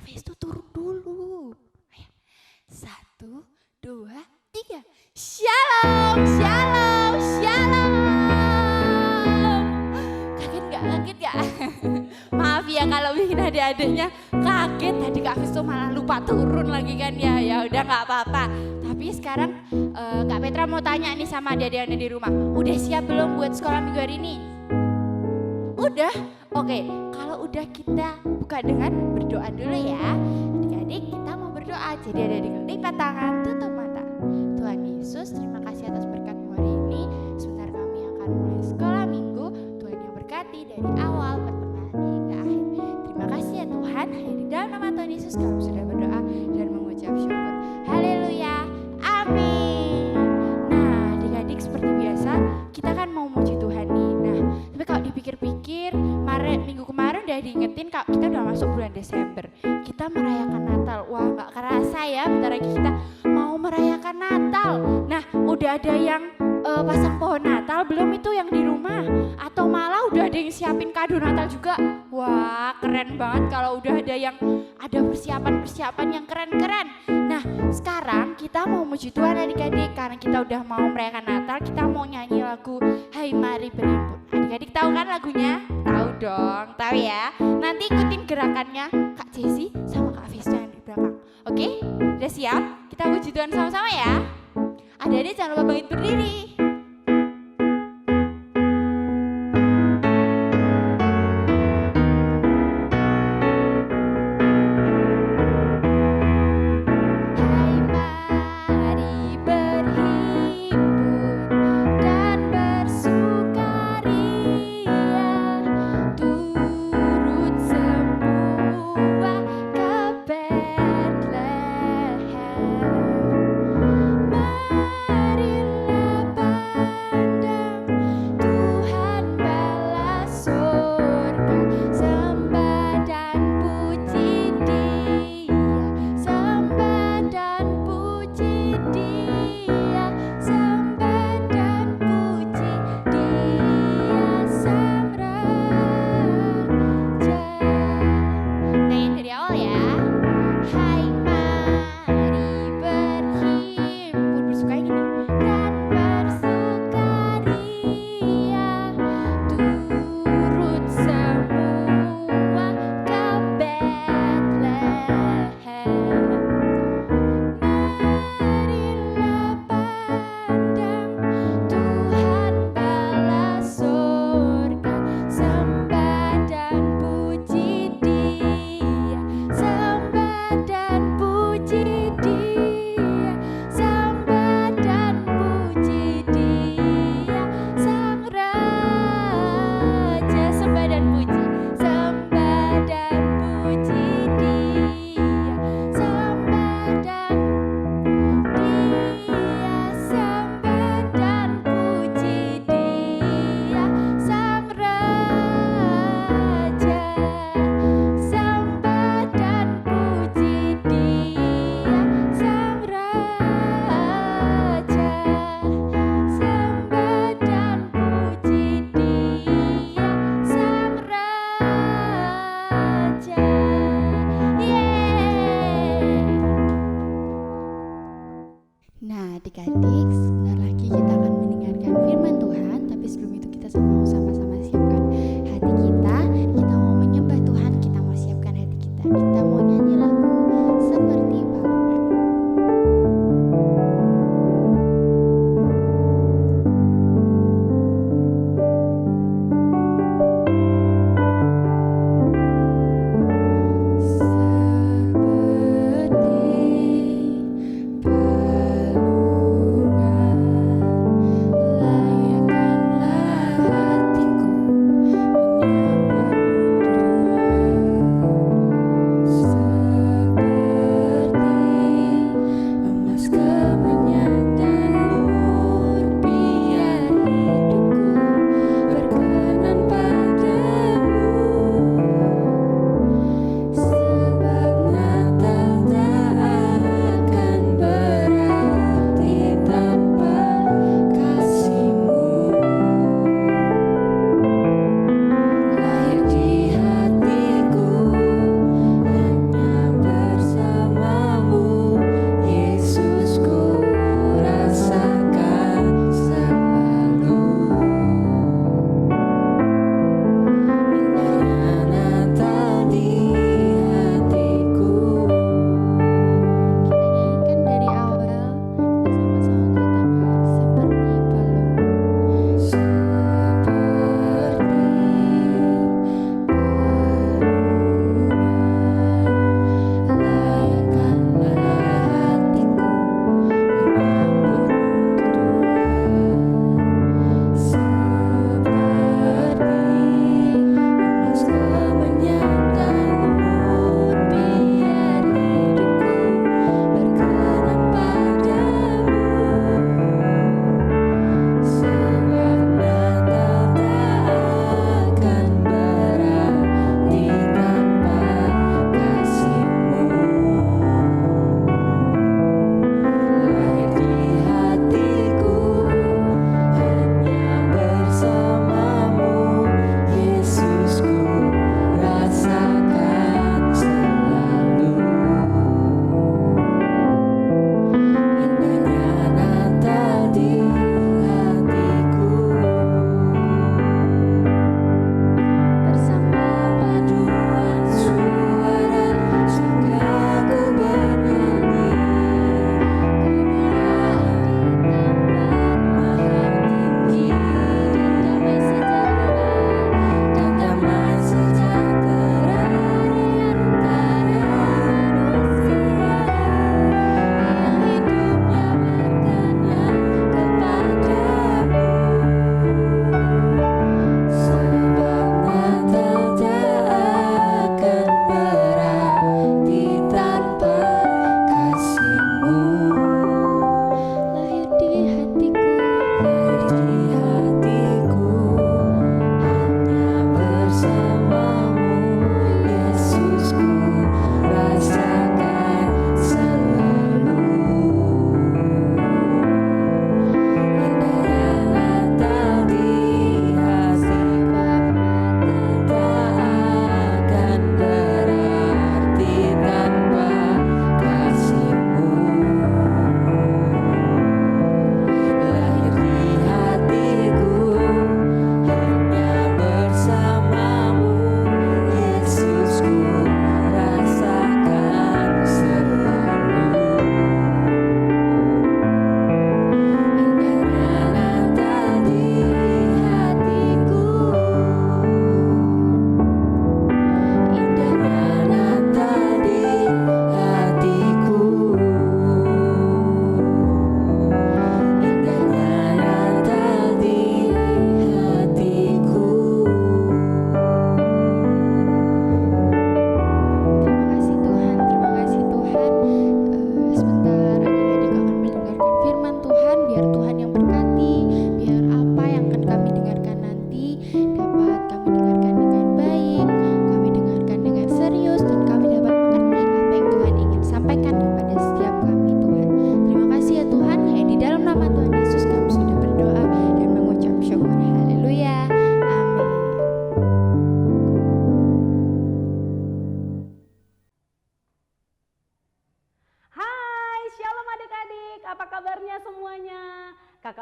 Festo turun dulu. Ayo. 1, 2, 3. Shalom, shalom, shalom. Kaget gak? Kaget gak? Maaf ya kalau bikin adik-adiknya kaget. Tadi Kak Festo malah lupa turun lagi kan ya. Ya udah gak apa-apa. Tapi sekarang Kak Petra mau tanya nih sama adik-adiknya di rumah. Udah siap belum buat sekolah minggu hari ini? Udah? Oke, kalau udah kita buka dengan berdoa dulu ya. Adik-adik kita mau berdoa. Jadi adik-adik lipat tangan, tutup mata. Tuhan Yesus, terima kasih atas berkat-Mu hari ini. Sebentar kami akan mulai sekolah minggu. Tuhan yang berkati dari awal pertengahan hingga akhir. Terima kasih ya Tuhan. Di dalam nama Tuhan Yesus kami sudah berdoa dan mengucap syukur. Haleluya. Amin. Nah, adik-adik seperti biasa kita kan mau muji Tuhan nih. Nah, tapi kalau dipikir-pikir, minggu kemarin udah diingetin kalau kita udah masuk bulan Desember. Kita merayakan Natal. Wah, gak kerasa ya, bentar lagi kita mau merayakan Natal. Nah, udah ada yang pasang pohon Natal belum itu yang di rumah? Atau malah udah ada yang siapin kado Natal juga? Wah, keren banget kalau udah ada yang ada persiapan-persiapan yang keren-keren. Nah, sekarang kita mau muji Tuhan adik-adik. Karena kita udah mau merayakan Natal, kita mau nyanyi lagu Hai Mari Berimpun. Adik-adik tahu kan lagunya? Tahu dong, tahu ya. Nanti ikutin gerakannya Kak Jessi sama Kak Festo yang di belakang. Oke? Udah siap? Kita puji Tuhan sama-sama ya. Adik-adik jangan lupa bangkit berdiri. Marilah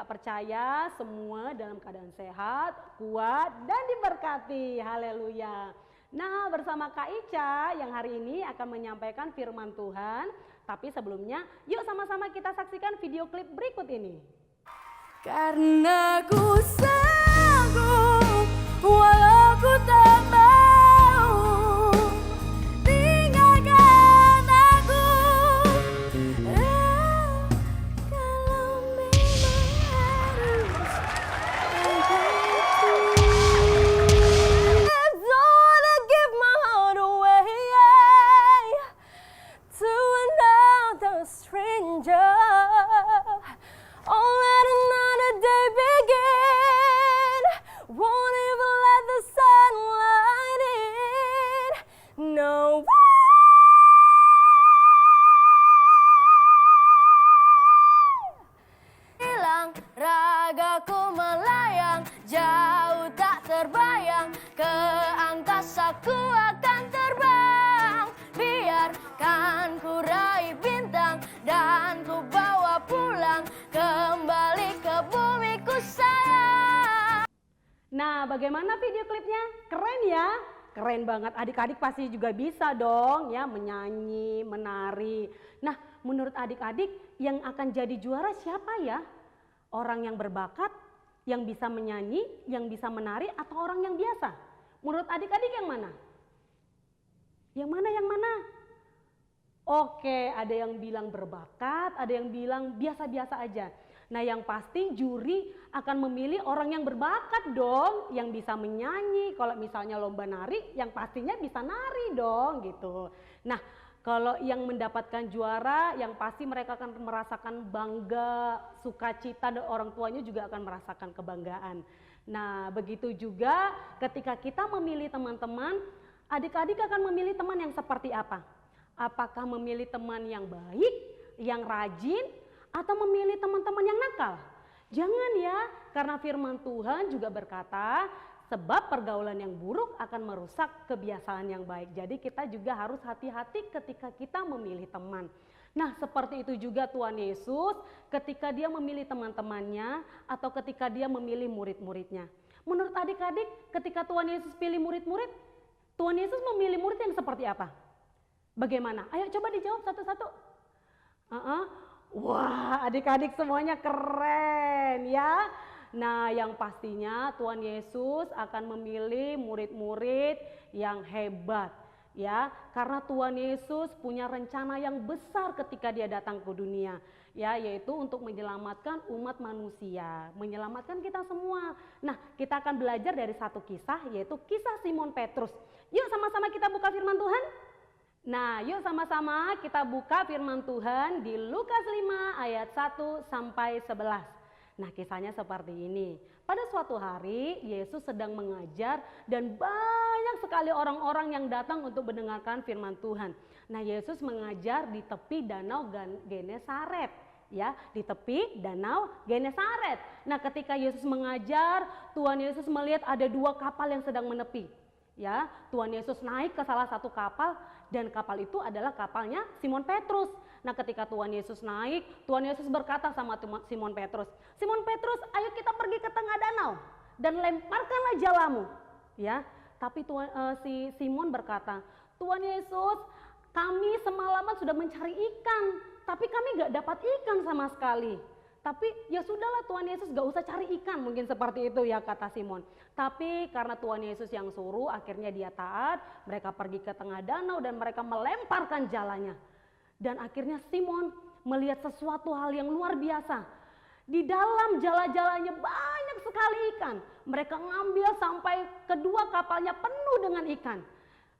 Kak percaya semua dalam keadaan sehat, kuat, dan diberkati. Haleluya. Nah, bersama Kak Ica yang hari ini akan menyampaikan firman Tuhan. Tapi sebelumnya, yuk sama-sama kita saksikan video klip berikut ini. Karena ku sanggup walau ku tak mau, tinggalkan aku. Kalau memang harus I don't wanna give my heart away to another stranger. Oh, let another day begin. Won't even let the sunlight in. No. Hilang ragaku melayang, jauh tak terbayang, ke angkasa ku akan terbang. Biarkan ku raih bintang dan ku bawa pulang kembali ke bumiku sayang. Nah, bagaimana video klipnya? Keren ya? Keren banget. Adik-adik pasti juga bisa dong ya menyanyi, menari. Nah, menurut adik-adik yang akan jadi juara siapa ya? Orang yang berbakat, yang bisa menyanyi, yang bisa menari, atau orang yang biasa? Menurut adik-adik yang mana? Yang mana? Yang mana? Oke, ada yang bilang berbakat, ada yang bilang biasa-biasa aja. Nah, yang pasti juri akan memilih orang yang berbakat dong, yang bisa menyanyi. Kalau misalnya lomba nari, yang pastinya bisa nari dong gitu. Nah, kalau yang mendapatkan juara, yang pasti mereka akan merasakan bangga, sukacita, dan orang tuanya juga akan merasakan kebanggaan. Nah, begitu juga ketika kita memilih teman-teman, adik-adik akan memilih teman yang seperti apa? Apakah memilih teman yang baik, yang rajin, atau memilih teman-teman yang nakal? Jangan ya, karena firman Tuhan juga berkata, sebab pergaulan yang buruk akan merusak kebiasaan yang baik. Jadi kita juga harus hati-hati ketika kita memilih teman. Nah, seperti itu juga Tuhan Yesus ketika dia memilih teman-temannya atau ketika dia memilih murid-muridnya. Menurut adik-adik, ketika Tuhan Yesus pilih murid-murid, Tuhan Yesus memilih murid yang seperti apa? Bagaimana? Ayo coba dijawab satu-satu. Wah, adik-adik semuanya keren ya. Nah, yang pastinya Tuhan Yesus akan memilih murid-murid yang hebat ya. Karena Tuhan Yesus punya rencana yang besar ketika dia datang ke dunia ya, yaitu untuk menyelamatkan umat manusia, menyelamatkan kita semua. Nah, kita akan belajar dari satu kisah, yaitu kisah Simon Petrus. Yuk sama-sama kita buka firman Tuhan. Nah, yuk sama-sama kita buka firman Tuhan di Lukas 5 ayat 1 sampai 11. Nah, kisahnya seperti ini. Pada suatu hari Yesus sedang mengajar dan banyak sekali orang-orang yang datang untuk mendengarkan firman Tuhan. Nah, Yesus mengajar di tepi danau Genesaret, ya, di tepi danau Genesaret. Nah, ketika Yesus mengajar, Tuhan Yesus melihat ada dua kapal yang sedang menepi. Ya, Tuhan Yesus naik ke salah satu kapal dan kapal itu adalah kapalnya Simon Petrus. Nah, ketika Tuhan Yesus naik, Tuhan Yesus berkata sama Simon Petrus, "Simon Petrus, ayo kita pergi ke tengah danau dan lemparkanlah jalamu." Ya, tapi si Simon berkata, "Tuhan Yesus, kami semalaman sudah mencari ikan, tapi kami gak dapat ikan sama sekali." Tapi ya sudahlah Tuhan Yesus gak usah cari ikan, mungkin seperti itu ya kata Simon. Tapi karena Tuhan Yesus yang suruh, akhirnya dia taat, mereka pergi ke tengah danau dan mereka melemparkan jalannya. Dan akhirnya Simon melihat sesuatu hal yang luar biasa. Di dalam jala-jalanya banyak sekali ikan. Mereka ngambil sampai kedua kapalnya penuh dengan ikan.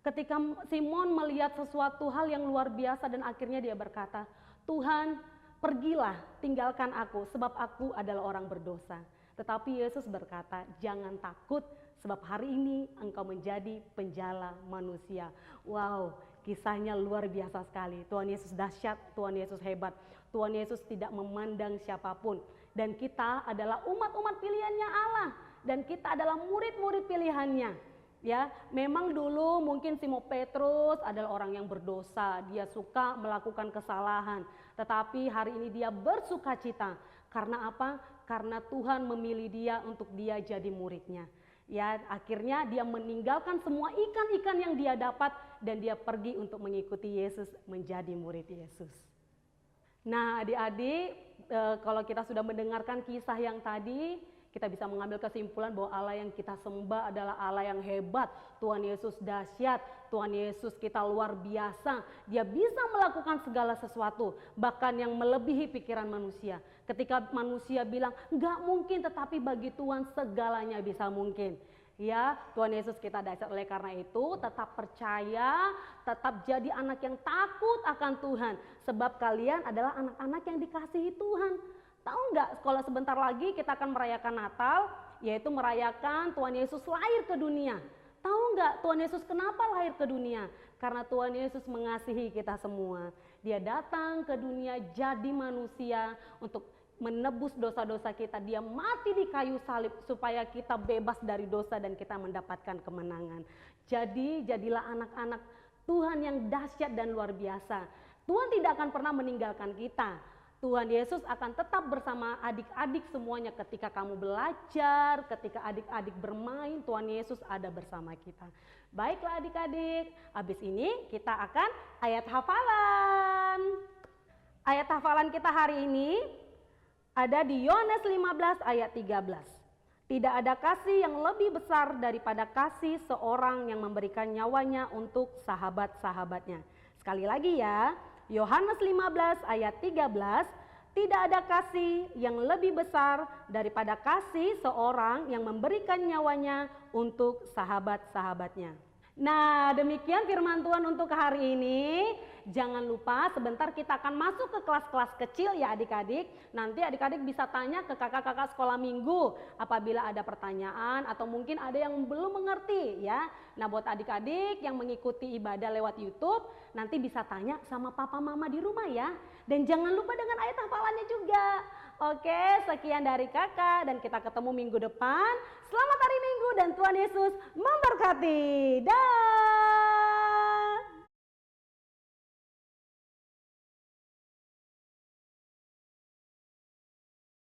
Ketika Simon melihat sesuatu hal yang luar biasa dan akhirnya dia berkata, "Tuhan, pergilah, tinggalkan aku, sebab aku adalah orang berdosa." Tetapi Yesus berkata, "Jangan takut, sebab hari ini engkau menjadi penjala manusia." Wow, kisahnya luar biasa sekali. Tuhan Yesus dahsyat, Tuhan Yesus hebat. Tuhan Yesus tidak memandang siapapun. Dan kita adalah umat-umat pilihannya Allah. Dan kita adalah murid-murid pilihannya. Ya, memang dulu mungkin Simon Petrus adalah orang yang berdosa, dia suka melakukan kesalahan. Tetapi hari ini dia bersuka cita. Karena apa? Karena Tuhan memilih dia untuk dia jadi muridnya. Ya, akhirnya dia meninggalkan semua ikan-ikan yang dia dapat dan dia pergi untuk mengikuti Yesus, menjadi murid Yesus. Nah, adik-adik, kalau kita sudah mendengarkan kisah yang tadi, kita bisa mengambil kesimpulan bahwa Allah yang kita sembah adalah Allah yang hebat. Tuhan Yesus dahsyat, Tuhan Yesus kita luar biasa. Dia bisa melakukan segala sesuatu, bahkan yang melebihi pikiran manusia. Ketika manusia bilang, enggak mungkin, tetapi bagi Tuhan segalanya bisa mungkin. Ya, Tuhan Yesus kita dahsyat. Oleh karena itu tetap percaya, tetap jadi anak yang takut akan Tuhan. Sebab kalian adalah anak-anak yang dikasihi Tuhan. Tahu nggak, kalau sebentar lagi kita akan merayakan Natal, yaitu merayakan Tuhan Yesus lahir ke dunia. Tahu nggak Tuhan Yesus kenapa lahir ke dunia? Karena Tuhan Yesus mengasihi kita semua. Dia datang ke dunia jadi manusia untuk menebus dosa-dosa kita. Dia mati di kayu salib supaya kita bebas dari dosa dan kita mendapatkan kemenangan. Jadi jadilah anak-anak Tuhan yang dahsyat dan luar biasa. Tuhan tidak akan pernah meninggalkan kita. Tuhan Yesus akan tetap bersama adik-adik semuanya. Ketika kamu belajar, ketika adik-adik bermain, Tuhan Yesus ada bersama kita. Baiklah adik-adik, habis ini kita akan ayat hafalan. Ayat hafalan kita hari ini ada di Yohanes 15 ayat 13. Tidak ada kasih yang lebih besar daripada kasih seorang yang memberikan nyawanya untuk sahabat-sahabatnya. Sekali lagi ya, Yohanes 15 ayat 13. Tidak ada kasih yang lebih besar daripada kasih seorang yang memberikan nyawanya untuk sahabat-sahabatnya. Nah, demikian firman Tuhan untuk hari ini. Jangan lupa sebentar kita akan masuk ke kelas-kelas kecil ya adik-adik. Nanti adik-adik bisa tanya ke kakak-kakak sekolah minggu apabila ada pertanyaan atau mungkin ada yang belum mengerti ya. Nah, buat adik-adik yang mengikuti ibadah lewat YouTube, nanti bisa tanya sama papa mama di rumah ya. Dan jangan lupa dengan ayat hafalannya juga. Oke, sekian dari kakak dan kita ketemu minggu depan. Selamat hari Minggu dan Tuhan Yesus memberkati. Dah.